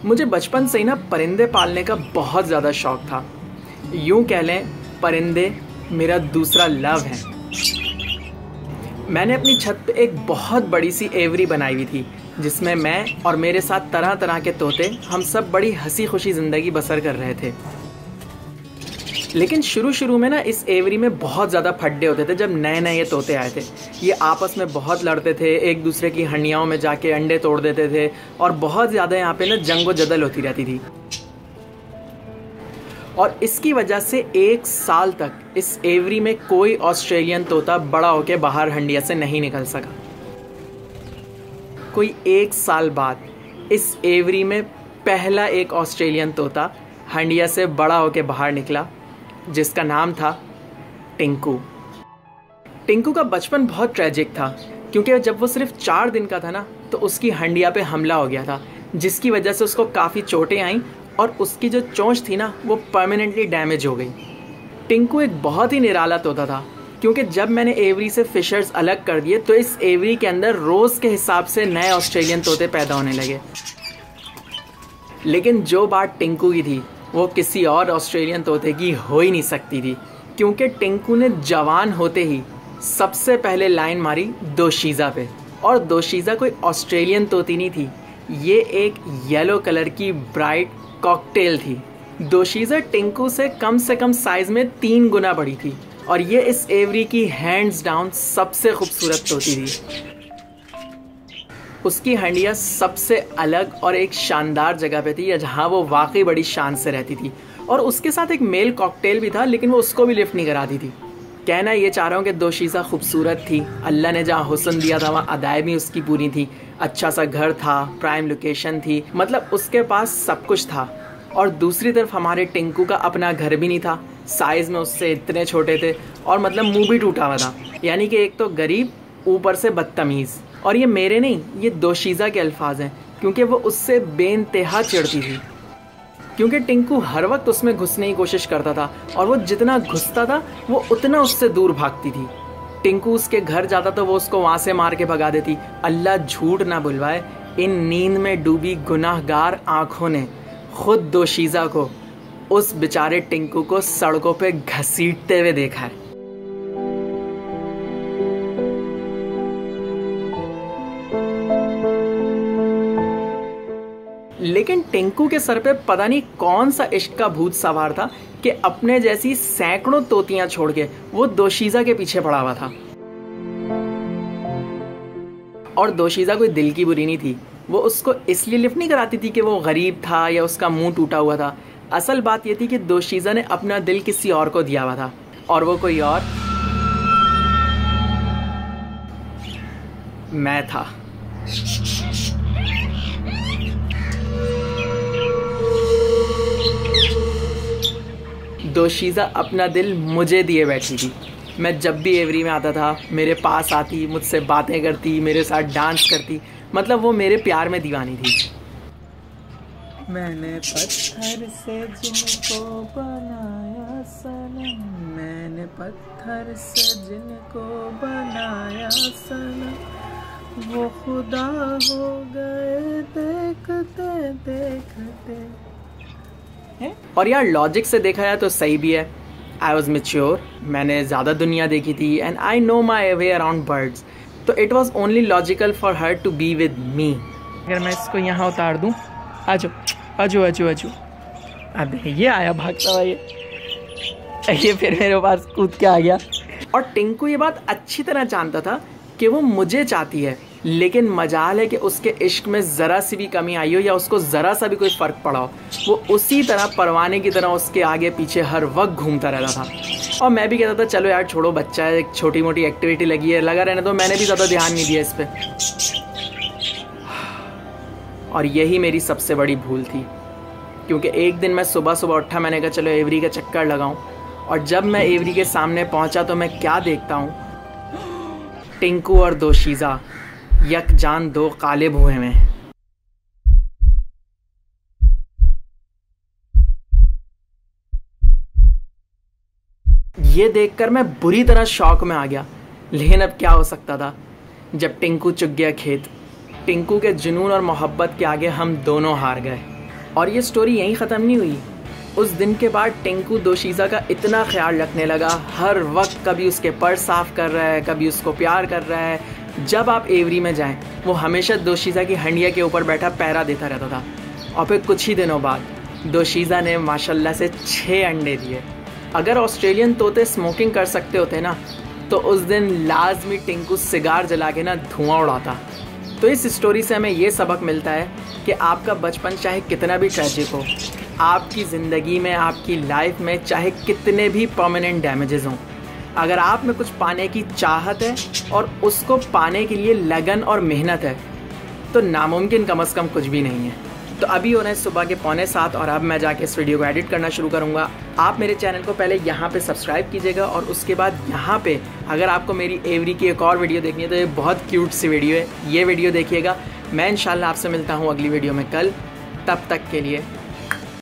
मुझे बचपन से ही ना परिंदे पालने का बहुत ज़्यादा शौक था। यूँ कह लें परिंदे मेरा दूसरा लव है। मैंने अपनी छत पे एक बहुत बड़ी सी एवरी बनाई हुई थी जिसमें मैं और मेरे साथ तरह तरह के तोते हम सब बड़ी हंसी खुशी ज़िंदगी बसर कर रहे थे। लेकिन शुरू में ना इस एवरी में बहुत ज़्यादा फड्डे होते थे। जब नए नए ये तोते आए थे ये आपस में बहुत लड़ते थे, एक दूसरे की हंडियाओं में जाके अंडे तोड़ देते थे और बहुत ज़्यादा यहाँ पे ना जंगो जदल होती रहती थी। और इसकी वजह से 1 साल तक इस एवरी में कोई ऑस्ट्रेलियन तोता बड़ा होके बाहर हंडिया से नहीं निकल सका। कोई 1 साल बाद इस एवरी में पहला एक ऑस्ट्रेलियन तोता हंडिया से बड़ा होके बाहर निकला जिसका नाम था टिंकू। टिंकू का बचपन बहुत ट्रेजिक था क्योंकि जब वो सिर्फ 4 दिन का था ना तो उसकी हंडिया पे हमला हो गया था जिसकी वजह से उसको काफ़ी चोटें आईं और उसकी जो चोंच थी ना वो परमानेंटली डैमेज हो गई। टिंकू एक बहुत ही निराला तोता था क्योंकि जब मैंने एवरी से फिशर्स अलग कर दिए तो इस एवरी के अंदर रोज़ के हिसाब से नए ऑस्ट्रेलियन तोते पैदा होने लगे। लेकिन जो बात टिंकू की थी वो किसी और ऑस्ट्रेलियन तोते की हो ही नहीं सकती थी क्योंकि टिंकू ने जवान होते ही सबसे पहले लाइन मारी दोशीज़ा पे। और दोशीज़ा कोई ऑस्ट्रेलियन तोती नहीं थी, ये एक येलो कलर की ब्राइट कॉकटेल थी। दोशीज़ा टिंकू से कम साइज़ में 3 गुना बड़ी थी और ये इस एवरी की हैंड्स डाउन सबसे खूबसूरत तोती थी। उसकी हंडिया सबसे अलग और एक शानदार जगह पे थी जहाँ वो वाकई बड़ी शान से रहती थी। और उसके साथ एक मेल कॉकटेल भी था लेकिन वो उसको भी लिफ्ट नहीं कराती थी। कहना ये चाह रहा हूँ कि दोशीज़ा खूबसूरत थी, अल्लाह ने जहाँ हुस्न दिया था वहाँ अदाएँ भी उसकी पूरी थी, अच्छा सा घर था, प्राइम लोकेशन थी, मतलब उसके पास सब कुछ था। और दूसरी तरफ हमारे टिंकू का अपना घर भी नहीं था, साइज़ में उससे इतने छोटे थे और मतलब मुँह भी टूटा हुआ था। यानी कि एक तो गरीब ऊपर से बदतमीज़। और ये मेरे नहीं, ये दोशीज़ा के अल्फाज हैं क्योंकि वो उससे बेइंतहा चिढ़ती थी क्योंकि टिंकू हर वक्त उसमें घुसने की कोशिश करता था और वो जितना घुसता था वो उतना उससे दूर भागती थी। टिंकू उसके घर जाता तो वो उसको वहाँ से मार के भगा देती। अल्लाह झूठ ना बुलवाए, इन नींद में डूबी गुनाहगार आँखों ने खुद दोशीज़ा को, उस बेचारे टिंकू को सड़कों पे घसीटते हुए देखा है। लेकिन टिंकू के सर पे पता नहीं कौन सा इश्क का भूत सवार था कि अपने जैसी सैकड़ों तोतियां छोड़ के वो दोशीज़ा के पीछे पड़ा हुआ था। और दोशीज़ा कोई दिल की बुरी नहीं थी, वो उसको इसलिए लिफ्ट नहीं कराती थी कि वो गरीब था या उसका मुंह टूटा हुआ था। असल बात ये थी कि दोशीज़ा ने अपना दिल किसी और को दिया हुआ था और वो कोई और मैं था। दोशीज़ा अपना दिल मुझे दिए बैठी थी। मैं जब भी एवरी में आता था मेरे पास आती, मुझसे बातें करती, मेरे साथ डांस करती, मतलब वो मेरे प्यार में दीवानी थी। मैंने पत्थर से जिनको बनाया सनम, मैंने पत्थर से जिनको बनाया सनम, वो खुदा हो गए देखते देखते। और यार लॉजिक से देखा जाए तो सही भी है। आई वॉज मेच्योर, मैंने ज़्यादा दुनिया देखी थी and I know my way around birds, तो it was only logical for her to be with me. अगर मैं इसको यहाँ उतार दूँ, आजो आजो आजो आजो, अब ये आया भागता हुआ, ये फिर मेरे पास कूद के आ गया। और टिंकू ये बात अच्छी तरह जानता था कि वो मुझे चाहती है, लेकिन मजाल है कि उसके इश्क में ज़रा सी भी कमी आई हो या उसको ज़रा सा भी कोई फ़र्क पड़ा हो, वो उसी तरह परवाने की तरह उसके आगे पीछे हर वक्त घूमता रहता था। और मैं भी कहता था चलो यार छोड़ो, बच्चा है, एक छोटी मोटी एक्टिविटी लगी है, लगा रहने दो। मैंने भी ज़्यादा ध्यान नहीं दिया इस पर। और यही मेरी सबसे बड़ी भूल थी क्योंकि एक दिन मैं सुबह उठा, मैंने कहा चलो एवरी का चक्कर लगाऊं। और जब मैं एवरी के सामने पहुंचा तो मैं क्या देखता हूं, टिंकू और दोशीज़ा यकजान 2 काले भुए में। ये देखकर मैं बुरी तरह शॉक में आ गया। लेकिन अब क्या हो सकता था जब टिंकू चुग गया खेत। टिंकू के जुनून और मोहब्बत के आगे हम दोनों हार गए। और ये स्टोरी यहीं ख़त्म नहीं हुई। उस दिन के बाद टिंकू दोशीज़ा का इतना ख्याल रखने लगा, हर वक्त कभी उसके पर्स साफ़ कर रहा है, कभी उसको प्यार कर रहा है। जब आप एवरी में जाएं, वो हमेशा दोशीज़ा की हंडिया के ऊपर बैठा पहरा देता रहता था। और फिर कुछ ही दिनों बाद दोशीज़ा ने माशाल्लाह से 6 अंडे दिए। अगर ऑस्ट्रेलियन तोते स्मोकिंग कर सकते होते ना, तो उस दिन लाजमी टिंकू सिगार जला के ना धुआं उड़ाता। तो इस स्टोरी से हमें ये सबक मिलता है कि आपका बचपन चाहे कितना भी ट्रैजिक हो, आपकी ज़िंदगी में, आपकी लाइफ में चाहे कितने भी परमानेंट डैमेजेस हों, अगर आप में कुछ पाने की चाहत है और उसको पाने के लिए लगन और मेहनत है, तो नामुमकिन कम से कम कुछ भी नहीं है। तो अभी हो रहे हैं सुबह के 6:45 और अब मैं जाके इस वीडियो को एडिट करना शुरू करूँगा। आप मेरे चैनल को पहले यहाँ पे सब्सक्राइब कीजिएगा और उसके बाद यहाँ पे अगर आपको मेरी एवरी की एक और वीडियो देखनी है तो ये बहुत क्यूट सी वीडियो है, ये वीडियो देखिएगा। मैं इंशाल्लाह आपसे मिलता हूँ अगली वीडियो में कल। तब तक के लिए